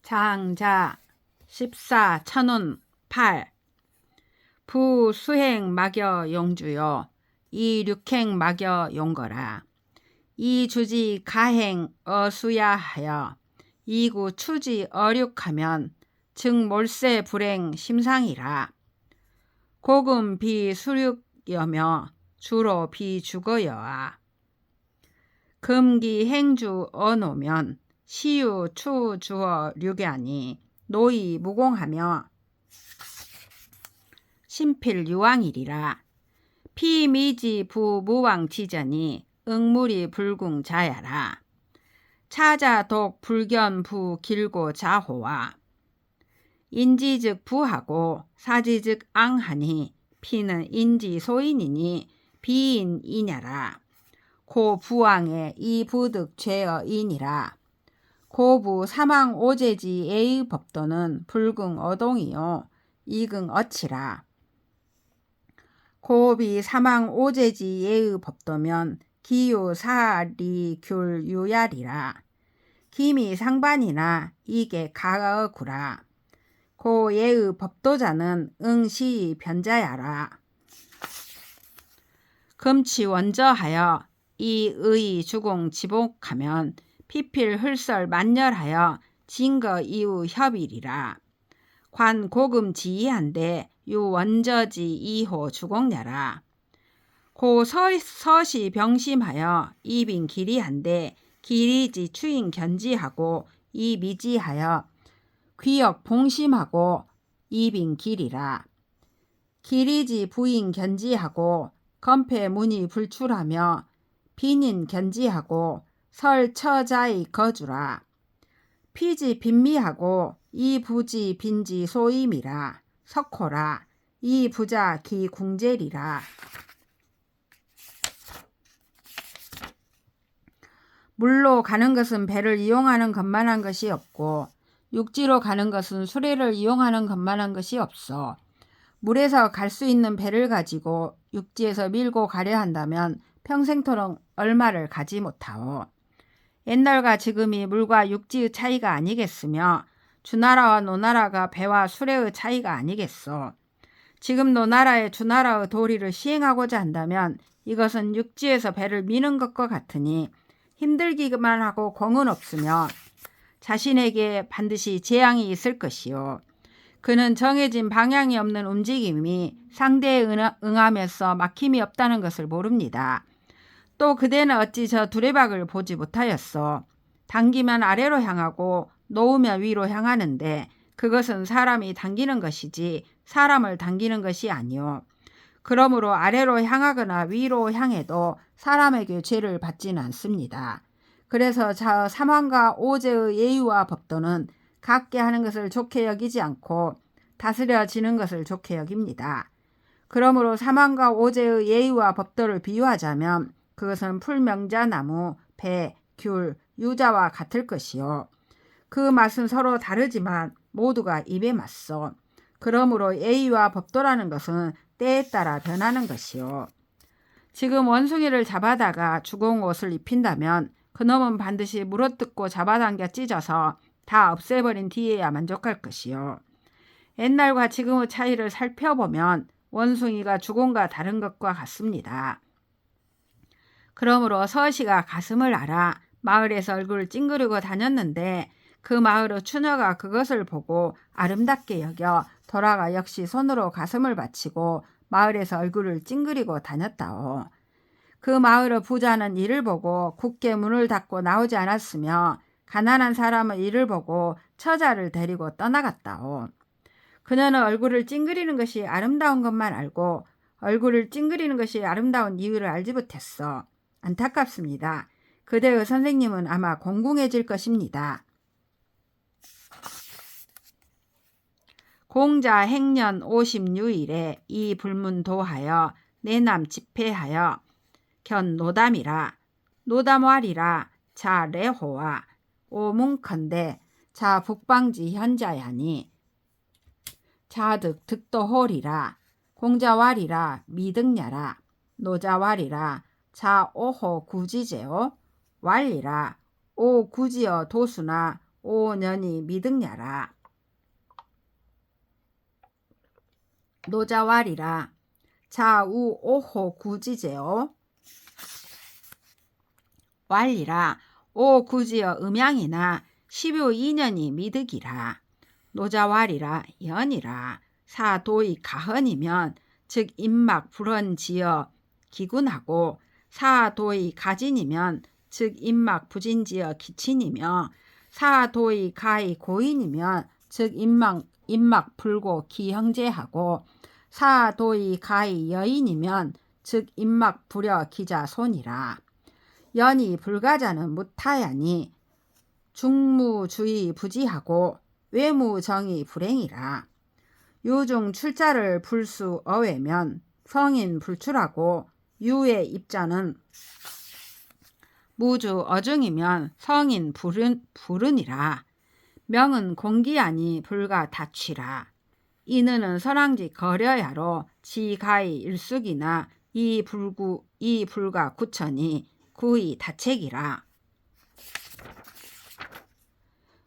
장자 14 천운 8 부수행 막여 용주요 이륙행 막여 용거라. 이주지 가행 어수야하여 이구 추지 어륙하면 즉 몰세 불행 심상이라. 고금 비수륙여며 주로 비주거여아. 금기 행주 어노면 시유 추 주어 류견이 노이 무공하며 심필 유왕이리라. 피미지 부무왕치전이 응물이 불궁 자야라. 차자독 불견 부 길고 자호와 인지즉 부하고 사지즉 앙하니 피는 인지 소인이니 비인이냐라. 고 부왕의 이 부득 죄어 인이라. 고부 사망 오제지 애의 법도는 불궁 어동이요 이긍 어치라. 고비 사망 오제지 예의 법도면 기유 사리 귤 유야리라. 김이 상반이나 이게 가어구라. 고 예의 법도자는 응시 변자야라. 금치 원저하여 이의 주공 지복하면 피필 흘설 만열하여 진거 이후 협일이라. 관 고금 지이한데 유 원저지 이호 주공야라. 고 서시 병심하여 이빈 기리한데 기리지 추인 견지하고 이 미지하여 귀역 봉심하고 이빈 기리라. 기리지 부인 견지하고 건패 문이 불출하며 빈인 견지하고 설처자의 거주라. 피지 빈미하고 이 부지 빈지 소임이라. 석호라. 이 부자 기 궁제리라. 물로 가는 것은 배를 이용하는 것만한 것이 없고 육지로 가는 것은 수레를 이용하는 것만한 것이 없어. 물에서 갈 수 있는 배를 가지고 육지에서 밀고 가려 한다면 평생토록 얼마를 가지 못하오. 옛날과 지금이 물과 육지의 차이가 아니겠으며 주나라와 노나라가 배와 수레의 차이가 아니겠소. 지금 노나라의 주나라의 도리를 시행하고자 한다면 이것은 육지에서 배를 미는 것과 같으니 힘들기만 하고 공은 없으며 자신에게 반드시 재앙이 있을 것이요. 그는 정해진 방향이 없는 움직임이 상대에 응하면서 막힘이 없다는 것을 모릅니다. 또 그대는 어찌 저 두레박을 보지 못하였소. 당기면 아래로 향하고 놓으면 위로 향하는데 그것은 사람이 당기는 것이지 사람을 당기는 것이 아니오. 그러므로 아래로 향하거나 위로 향해도 사람에게 죄를 받지는 않습니다. 그래서 저 사망과 오제의 예의와 법도는 갖게 하는 것을 좋게 여기지 않고 다스려지는 것을 좋게 여깁니다. 그러므로 사망과 오제의 예의와 법도를 비유하자면 그것은 풀명자나무, 배, 귤, 유자와 같을 것이요. 그 맛은 서로 다르지만 모두가 입에 맞소. 그러므로 예의와 법도라는 것은 때에 따라 변하는 것이요. 지금 원숭이를 잡아다가 주공 옷을 입힌다면 그놈은 반드시 물어뜯고 잡아당겨 찢어서 다 없애버린 뒤에야 만족할 것이요. 옛날과 지금의 차이를 살펴보면 원숭이가 주공과 다른 것과 같습니다. 그러므로 서시가 가슴을 앓아 마을에서 얼굴을 찡그리고 다녔는데 그 마을의 추녀가 그것을 보고 아름답게 여겨 돌아가 역시 손으로 가슴을 받치고 마을에서 얼굴을 찡그리고 다녔다오. 그 마을의 부자는 이를 보고 굳게 문을 닫고 나오지 않았으며 가난한 사람은 이를 보고 처자를 데리고 떠나갔다오. 그녀는 얼굴을 찡그리는 것이 아름다운 것만 알고 얼굴을 찡그리는 것이 아름다운 이유를 알지 못했어. 안타깝습니다. 그대의 선생님은 아마 공공해질 것입니다. 공자 행년 56일에 이 불문도하여 내남 집회하여 견 노담이라. 노담왈이라 자 레호와 오문컨대 자 북방지 현자야니 자득 득도홀이라. 공자왈이라 미득냐라. 노자왈이라 자 오호 구지제오 왈리라 오 구지어 도수나 오년이 미득냐라. 노자왈이라. 자우 오호 구지제요. 왈리라. 오 구지여 음양이나 12년이 미득이라. 노자왈이라. 연이라. 사도의 가헌이면 즉 임막 불헌지어 기군하고, 사도의 가진이면 즉 임막 부진지어 기친이며, 사도의 가의 고인이면 즉 임막 불고 기형제하고, 사도의 가의 여인이면 즉 임막 불여 기자손이라. 연이 불가자는 무타야니 중무주의 부지하고 외무정의 불행이라. 유중 출자를 불수 어외면 성인 불출하고, 유의 입자는 무주 어중이면 성인 불은이라. 명은 공기아니 불가 다취라. 이는은 선왕지 거려야로 지가의 일숙이나 이 불가 구천이 구의 다책이라.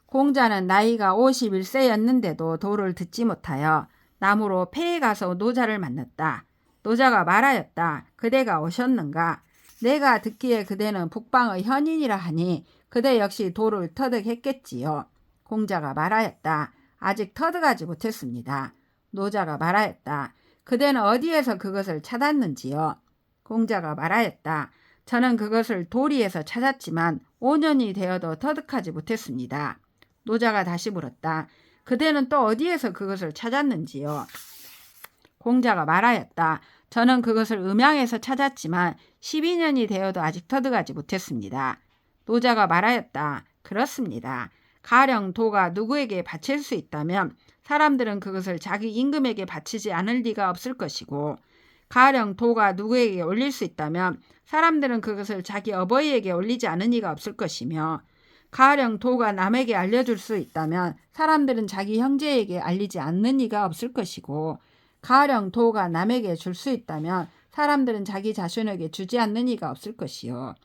공자는 나이가 51세였는데도 도를 듣지 못하여 남으로 폐에 가서 노자를 만났다. 노자가 말하였다. 그대가 오셨는가? 내가 듣기에 그대는 북방의 현인이라 하니 그대 역시 도를 터득했겠지요. 공자가 말하였다. 아직 터득하지 못했습니다. 노자가 말하였다. 그대는 어디에서 그것을 찾았는지요? 공자가 말하였다. 저는 그것을 도리에서 찾았지만 5년이 되어도 터득하지 못했습니다. 노자가 다시 물었다. 그대는 또 어디에서 그것을 찾았는지요? 공자가 말하였다. 저는 그것을 음양에서 찾았지만 12년이 되어도 아직 터득하지 못했습니다. 노자가 말하였다. 그렇습니다. 가령 도가 누구에게 바칠 수 있다면 사람들은 그것을 자기 임금에게 바치지 않을 리가 없을 것이고, 가령 도가 누구에게 올릴 수 있다면 사람들은 그것을 자기 어버이에게 올리지 않을 리가 없을 것이며, 가령 도가 남에게 알려줄 수 있다면 사람들은 자기 형제에게 알리지 않는 이가 없을 것이고, 가령 도가 남에게 줄 수 있다면 사람들은 자기 자손에게 주지 않는 이가 없을 것이요.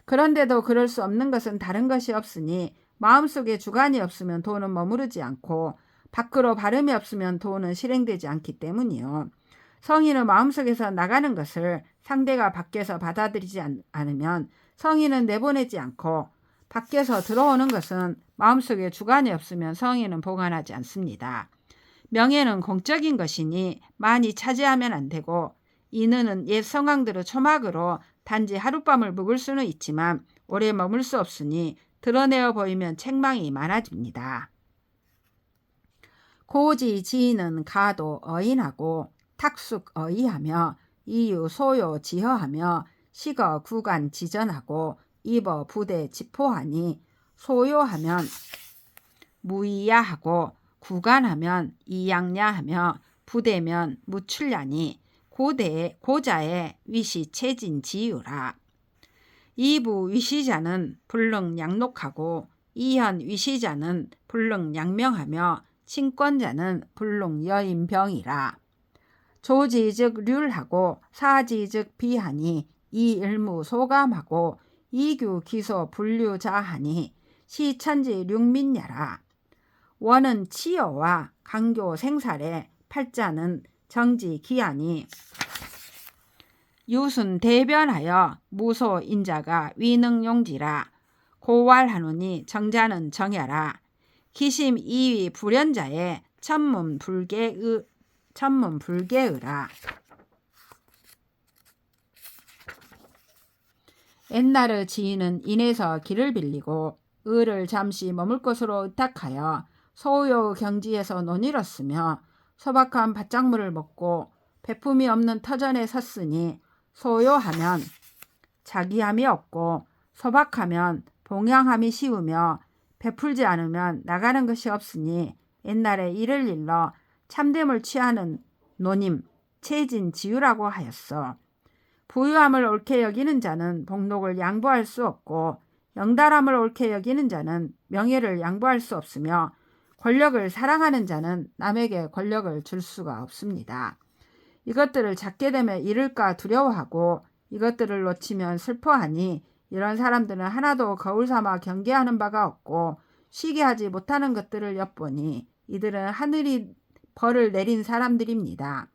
그런데도 그럴 수 없는 것은 다른 것이 없으니, 마음속에 주관이 없으면 도는 머무르지 않고 밖으로 발음이 없으면 도는 실행되지 않기 때문이요. 성인은 마음속에서 나가는 것을 상대가 밖에서 받아들이지 않으면 성인은 내보내지 않고, 밖에서 들어오는 것은 마음속에 주관이 없으면 성인은 보관하지 않습니다. 명예는 공적인 것이니 많이 차지하면 안 되고, 인은은 옛 성왕들의 초막으로 단지 하룻밤을 묵을 수는 있지만 오래 머물 수 없으니 드러내어 보이면 책망이 많아집니다. 고지 지인은 가도 어인하고 탁숙 어이하며 이유 소요 지허하며 식어 구간 지전하고 입어 부대 지포하니, 소요하면 무이야하고 구간하면 이양야하며 부대면 무출야니 고자의 위시 체진 지유라. 이부 위시자는 불능 양록하고 이현 위시자는 불능 양명하며 친권자는 불능 여인병이라. 조지 즉 률하고 사지 즉 비하니 이일무 소감하고 이규 기소 분류자하니 시천지 륙민야라. 원은 치여와 강교 생살에 팔자는 정지 기하니 유순 대변하여 무소 인자가 위능용지라. 고왈하노니 정자는 정야라. 기심 이위 불연자의 천문 불개의라. 옛날의 지인은 인에서 길을 빌리고 을을 잠시 머물 것으로 의탁하여 소요 경지에서 논이뤘으며, 소박한 밭작물을 먹고 배품이 없는 터전에 섰으니, 소요하면 자기함이 없고 소박하면 봉양함이 쉬우며 베풀지 않으면 나가는 것이 없으니, 옛날에 이를 일러 참됨을 취하는 노님 체진 지유라고 하였어. 부유함을 옳게 여기는 자는 복록을 양보할 수 없고, 영달함을 옳게 여기는 자는 명예를 양보할 수 없으며, 권력을 사랑하는 자는 남에게 권력을 줄 수가 없습니다. 이것들을 찾게 되면 잃을까 두려워하고 이것들을 놓치면 슬퍼하니, 이런 사람들은 하나도 거울 삼아 경계하는 바가 없고 쉬게 하지 못하는 것들을 엿보니 이들은 하늘이 벌을 내린 사람들입니다.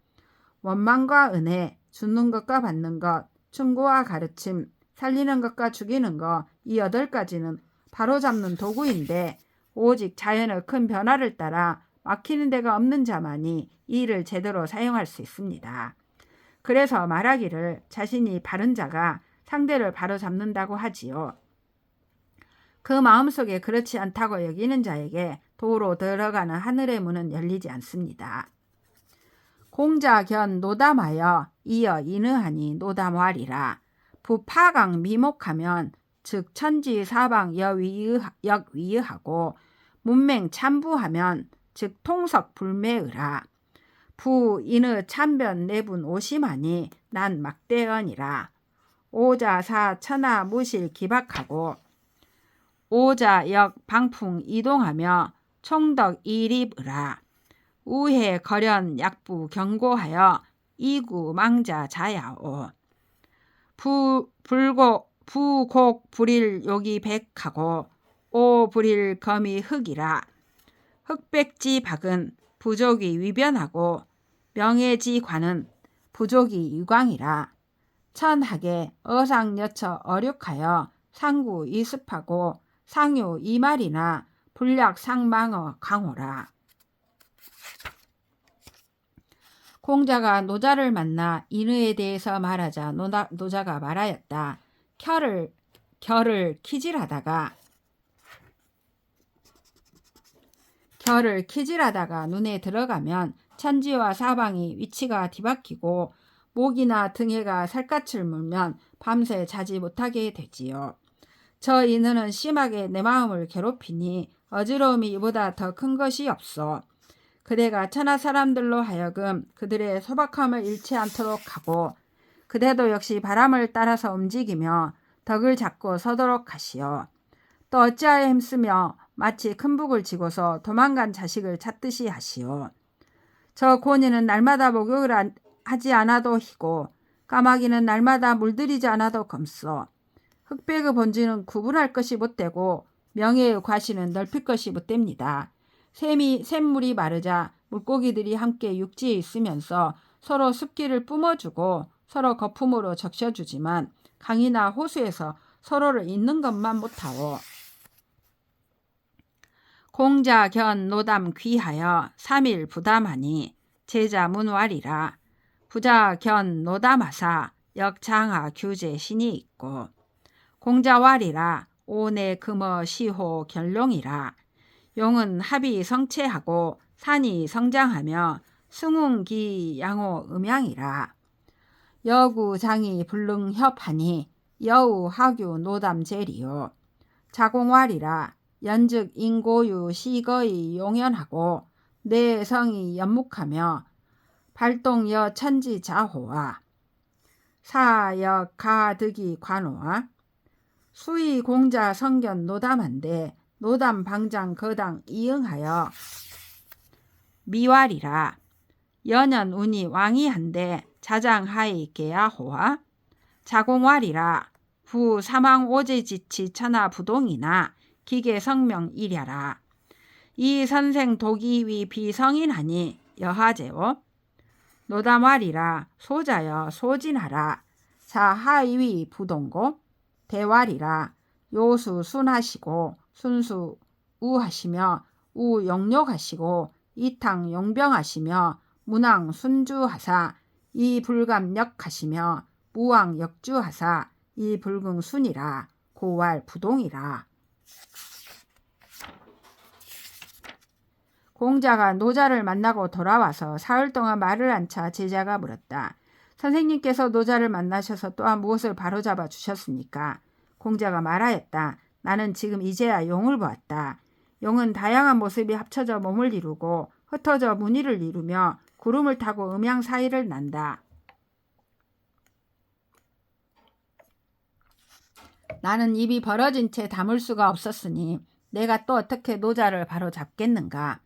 원망과 은혜, 주는 것과 받는 것, 충고와 가르침, 살리는 것과 죽이는 것, 이 8가지는 바로잡는 도구인데 오직 자연의 큰 변화를 따라 막히는 데가 없는 자만이 이 일을 제대로 사용할 수 있습니다. 그래서 말하기를 자신이 바른 자가 상대를 바로잡는다고 하지요. 그 마음속에 그렇지 않다고 여기는 자에게 도로 들어가는 하늘의 문은 열리지 않습니다. 공자견 노담하여 이어 인의하니 노담하리라. 부파강 미목하면 즉 천지사방 역위의하고 문맹 참부하면 즉 통석불매의라. 부인의 참변 내분 오심하니 난 막대언이라. 오자사 천하 무실 기박하고 오자역 방풍 이동하며 총덕 이립의라. 우해 거련 약부 경고하여 이구 망자 자야오. 부곡 불일 욕이 백하고 오 불일 검이 흑이라. 흑백지 박은 부족이 위변하고 명예지 관은 부족이 유광이라. 천하게 어상여처 어륙하여 상구 이습하고 상유 이말이나 불약 상망어 강호라. 공자가 노자를 만나 인의에 대해서 말하자 노자가 말하였다. 결을 키질하다가 눈에 들어가면 천지와 사방이 위치가 뒤바뀌고 목이나 등에가 살갗을 물면 밤새 자지 못하게 되지요. 저 인의는 심하게 내 마음을 괴롭히니 어지러움이 이보다 더 큰 것이 없어. 그대가 천하 사람들로 하여금 그들의 소박함을 잃지 않도록 하고 그대도 역시 바람을 따라서 움직이며 덕을 잡고 서도록 하시오. 또 어찌하여 힘쓰며 마치 큰 북을 지고서 도망간 자식을 찾듯이 하시오. 저 고니는 날마다 목욕을 하지 않아도 희고 까마귀는 날마다 물들이지 않아도 검소. 흑백의 본질은 구분할 것이 못되고 명예의 과시는 넓힐 것이 못됩니다. 샘물이 마르자 물고기들이 함께 육지에 있으면서 서로 습기를 뿜어주고 서로 거품으로 적셔주지만 강이나 호수에서 서로를 잇는 것만 못하오. 공자 견 노담 귀하여 3일 부담하니 제자 문왈이라. 부자 견 노담하사 역장하 규제 신이 있고 공자왈이라. 오내 금어 시호 결룡이라. 용은 합이 성체하고 산이 성장하며 승웅기 양호 음양이라. 여구 장이 불능협하니 여우 하규 노담 제리요. 자공왈이라. 연즉 인고유 시거의 용연하고 내 성이 연묵하며 발동여 천지 자호와 사역 가득이 관호와 수의 공자 성견 노담한데 노담 방장 거당 이응하여 미왈이라. 연연 운이 왕이한데 자장하이 계야호와 자공왈이라. 부 사망 오제지치 천하 부동이나 기계 성명 이랴라. 이 선생 독이위 비성인하니 여하제오. 노담왈이라. 소자여 소진하라. 자하이위 부동고 대왈이라. 요수 순하시고 순수 우하시며 우영욕하시고 이탕 용병하시며 문왕 순주하사 이불감 역하시며 무왕 역주하사 이불긍 순이라. 고왈 부동이라. 공자가 노자를 만나고 돌아와서 사흘 동안 말을 안차 제자가 물었다. 선생님께서 노자를 만나셔서 또한 무엇을 바로잡아 주셨습니까? 공자가 말하였다. 나는 지금 이제야 용을 보았다. 용은 다양한 모습이 합쳐져 몸을 이루고 흩어져 무늬를 이루며 구름을 타고 음양 사이를 난다. 나는 입이 벌어진 채 담을 수가 없었으니 내가 또 어떻게 노자를 바로 잡겠는가?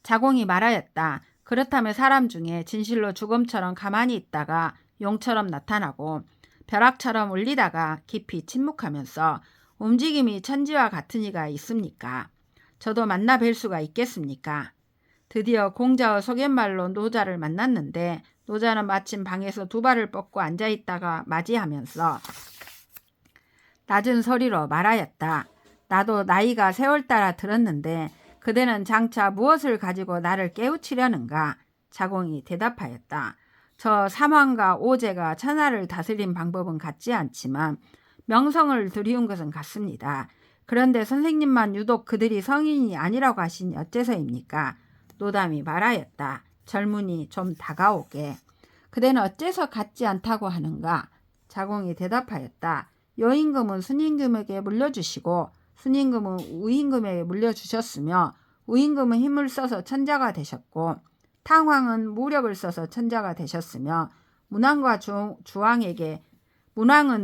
자공이 말하였다. 그렇다면 사람 중에 진실로 죽음처럼 가만히 있다가 용처럼 나타나고 벼락처럼 울리다가 깊이 침묵하면서 움직임이 천지와 같은 이가 있습니까? 저도 만나 뵐 수가 있겠습니까? 드디어 공자의 소갯말로 노자를 만났는데 노자는 마침 방에서 두 발을 뻗고 앉아있다가 맞이하면서 낮은 소리로 말하였다. 나도 나이가 세월 따라 들었는데 그대는 장차 무엇을 가지고 나를 깨우치려는가? 자공이 대답하였다. 저 사망과 오제가 천하를 다스린 방법은 같지 않지만 명성을 들이운 것은 같습니다. 그런데 선생님만 유독 그들이 성인이 아니라고 하시니 어째서입니까? 노담이 말하였다. 젊은이 좀 다가오게. 그대는 어째서 같지 않다고 하는가? 자공이 대답하였다. 여임금은 순임금에게 물려주시고 순임금은 우임금에게 물려주셨으며 우임금은 힘을 써서 천자가 되셨고 탕왕은 무력을 써서 천자가 되셨으며 문왕은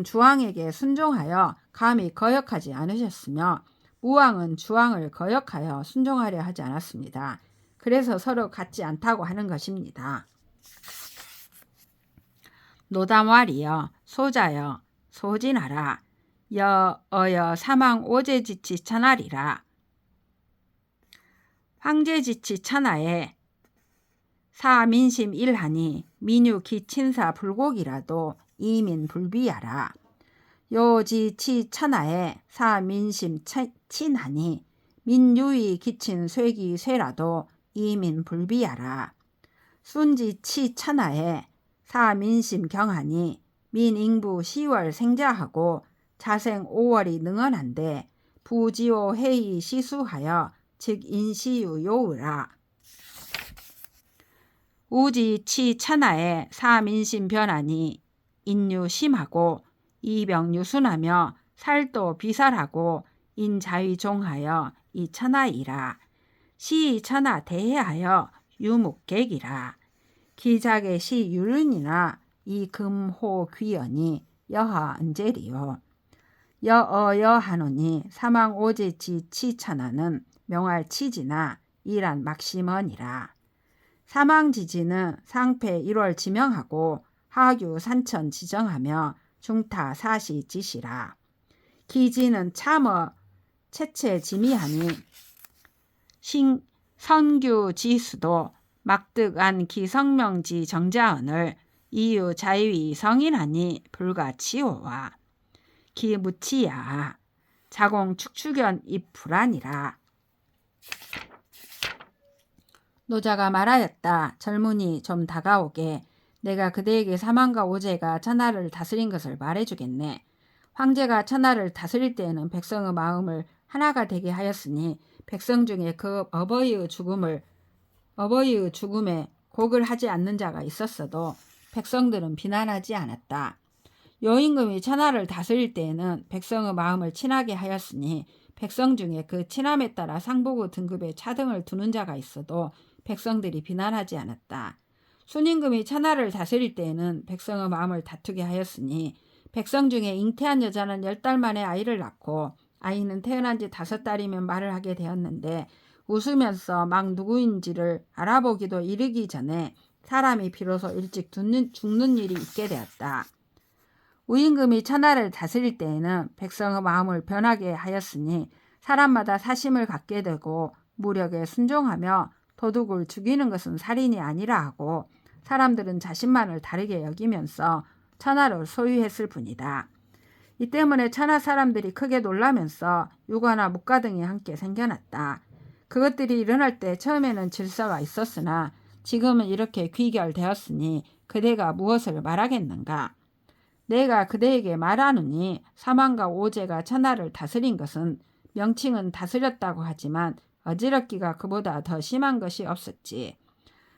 주왕에게 순종하여 감히 거역하지 않으셨으며 무왕은 주왕을 거역하여 순종하려 하지 않았습니다. 그래서 서로 같지 않다고 하는 것입니다. 노담왈이여 소자여 소진하라 여어여 사망 오제지치 천하리라. 황제지치 천하에 사민심 일하니 민유 기친사 불곡이라도 이민 불비하라. 요지치 천하에 사민심 친하니 민유이 기친 쇠기 쇠라도 이민 불비하라. 순지치 천하에 사민심 경하니 민인부 10월 생자하고 자생 5월이 능언한데 부지오 회의 시수하여 즉 인시유 요으라. 우지치 천하에 사민심 변하니 인유 심하고 이병유순하며 살도 비살하고 인자위 종하여 이 천하이라. 시 천하 대해하여 유묵객이라. 기작의 시 유륜이나 이 금호 귀연이 여하 은제리요. 여어여 하노니 사망 오제지 치천하는 명할 치지나 이란 막심언이라. 사망지지는 상패 1월 지명하고 하규 산천 지정하며 중타 사시 지시라. 기지는 참어 채채 지미하니 선규 지수도 막득안 기성명지 정자언을 이유 자유이 성인하니 불가치오와 기무치야 자공 축축연 입불안이라. 노자가 말하였다. 젊은이 좀 다가오게. 내가 그대에게 사망과 오제가 천하를 다스린 것을 말해주겠네. 황제가 천하를 다스릴 때에는 백성의 마음을 하나가 되게 하였으니 백성 중에 그 어버이의 죽음에 곡을 하지 않는 자가 있었어도 백성들은 비난하지 않았다. 여임금이 천하를 다스릴 때에는 백성의 마음을 친하게 하였으니 백성 중에 그 친함에 따라 상복의 등급에 차등을 두는 자가 있어도 백성들이 비난하지 않았다. 순임금이 천하를 다스릴 때에는 백성의 마음을 다투게 하였으니 백성 중에 잉태한 여자는 10달 만에 아이를 낳고 아이는 태어난 지 5달이면 말을 하게 되었는데 웃으면서 막 누구인지를 알아보기도 이르기 전에 사람이 비로소 일찍 죽는 일이 있게 되었다. 우임금이 천하를 다스릴 때에는 백성의 마음을 변하게 하였으니 사람마다 사심을 갖게 되고 무력에 순종하며 도둑을 죽이는 것은 살인이 아니라 하고 사람들은 자신만을 다르게 여기면서 천하를 소유했을 뿐이다. 이 때문에 천하 사람들이 크게 놀라면서 유가나 묵가 등이 함께 생겨났다. 그것들이 일어날 때 처음에는 질서가 있었으나 지금은 이렇게 귀결되었으니 그대가 무엇을 말하겠는가? 내가 그대에게 말하노니 사망과 오제가 천하를 다스린 것은 명칭은 다스렸다고 하지만 어지럽기가 그보다 더 심한 것이 없었지.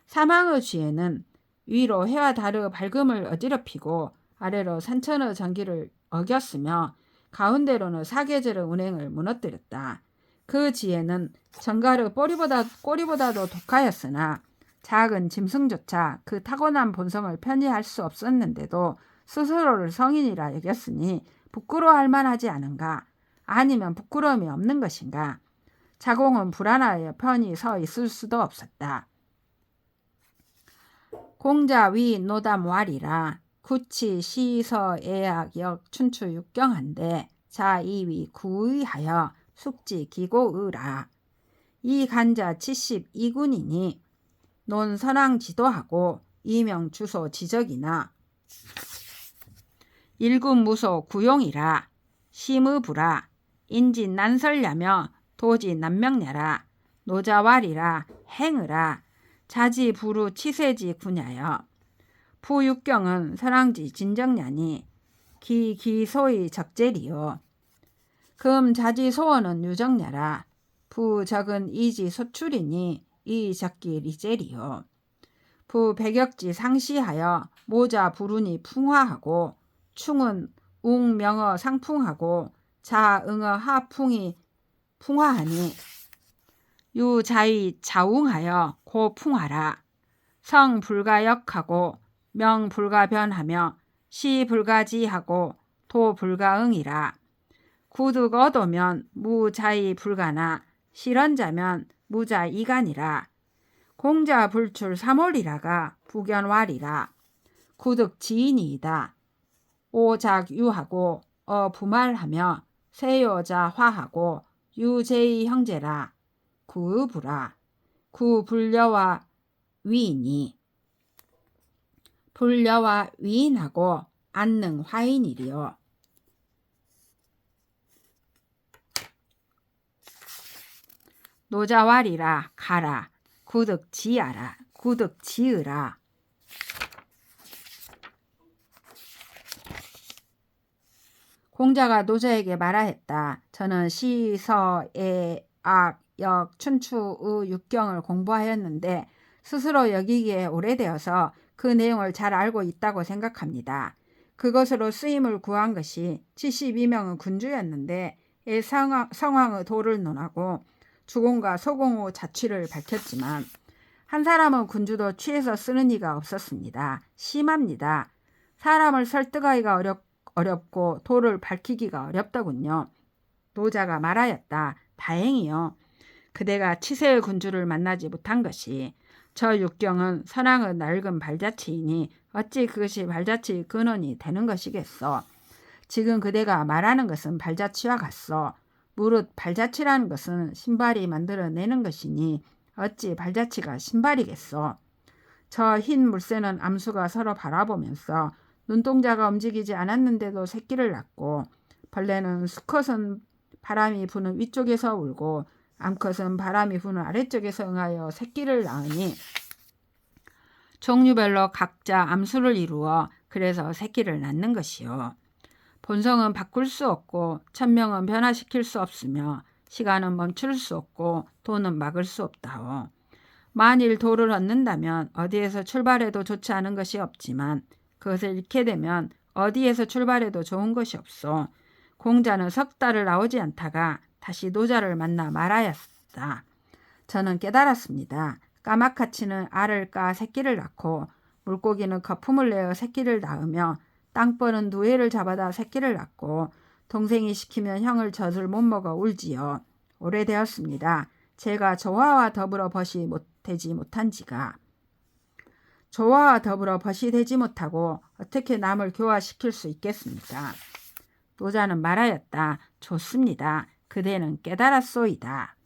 사망의 쥐에는 위로 해와 달의 밝음을 어지럽히고 아래로 산천의 전기를 어겼으며 가운데로는 사계절의 운행을 무너뜨렸다. 그 지혜는 정갈의 꼬리보다도 독하였으나 작은 짐승조차 그 타고난 본성을 편히할 수 없었는데도 스스로를 성인이라 여겼으니 부끄러워할 만하지 않은가? 아니면 부끄러움이 없는 것인가? 자공은 불안하여 편히 서 있을 수도 없었다. 공자 위 노담 왈이라. 구치 시서 애악 역 춘추 육경한데 자이위 구의하여 숙지 기고의라. 이 간자 72군이니 논 선왕 지도하고 이명 주소 지적이나 일군 무소 구용이라. 심의부라. 인지 난설ля며 도지 난명냐라. 노자왈이라 행으라. 자지 부루 치세지 군야여. 부육경은 선왕지 진정냐니 기소의 적재리요. 금 자지 소원은 유정냐라. 부적은 이지 소출이니 이 적기 리제리요. 부백역지 상시하여 모자 부run이 풍화하고 충은 웅명어 상풍하고 자응어 하풍이 풍화하니 유자의 자웅하여 고풍하라. 성불가역하고 명불가변하며 시불가지하고 도불가응이라. 구득 얻으면 무자의 불가나 실언자면 무자이간이라. 공자불출 삼월이라가 부견왈이라. 구득 지인이이다. 오작유하고 어부말하며 세여자화하고 유제의 형제라. 구의부라. 구불려와 위인이. 불려와 위인하고 안능 화인이리요. 노자왈이라 가라. 구득지하라. 구득지으라. 공자가 노자에게 말하였다. 저는 시, 서, 애, 악, 역, 춘추의 육경을 공부하였는데 스스로 여기기에 오래되어서 그 내용을 잘 알고 있다고 생각합니다. 그것으로 쓰임을 구한 것이 72명의 군주였는데 성왕의 도를 논하고 주공과 소공의 자취를 밝혔지만 한 사람은 군주도 취해서 쓰는 이가 없었습니다. 심합니다. 사람을 설득하기가 어렵고 도를 밝히기가 어렵더군요. 노자가 말하였다. 다행이요. 그대가 치세의 군주를 만나지 못한 것이. 저 육경은 선왕의 낡은 발자취이니 어찌 그것이 발자취의 근원이 되는 것이겠소. 지금 그대가 말하는 것은 발자취와 같소. 무릇 발자취라는 것은 신발이 만들어내는 것이니 어찌 발자취가 신발이겠소. 저 흰 물새는 암수가 서로 바라보면서 눈동자가 움직이지 않았는데도 새끼를 낳고, 벌레는 수컷은 바람이 부는 위쪽에서 울고 암컷은 바람이 부는 아래쪽에서 응하여 새끼를 낳으니 종류별로 각자 암수를 이루어 그래서 새끼를 낳는 것이요. 본성은 바꿀 수 없고 천명은 변화시킬 수 없으며 시간은 멈출 수 없고 도는 막을 수 없다오. 만일 도를 얻는다면 어디에서 출발해도 좋지 않은 것이 없지만 그것을 잃게 되면 어디에서 출발해도 좋은 것이 없소. 공자는 석 달을 나오지 않다가 다시 노자를 만나 말하였다. 저는 깨달았습니다. 까마카치는 알을 까 새끼를 낳고 물고기는 거품을 내어 새끼를 낳으며 땅벌은 누에를 잡아다 새끼를 낳고 동생이 시키면 형을 젖을 못 먹어 울지요. 오래되었습니다. 제가 조화와 더불어 벗이 되지 못한 지가. 조화와 더불어 벗이 되지 못하고 어떻게 남을 교화시킬 수 있겠습니까? 노자는 말하였다. 좋습니다. 그대는 깨달았소이다.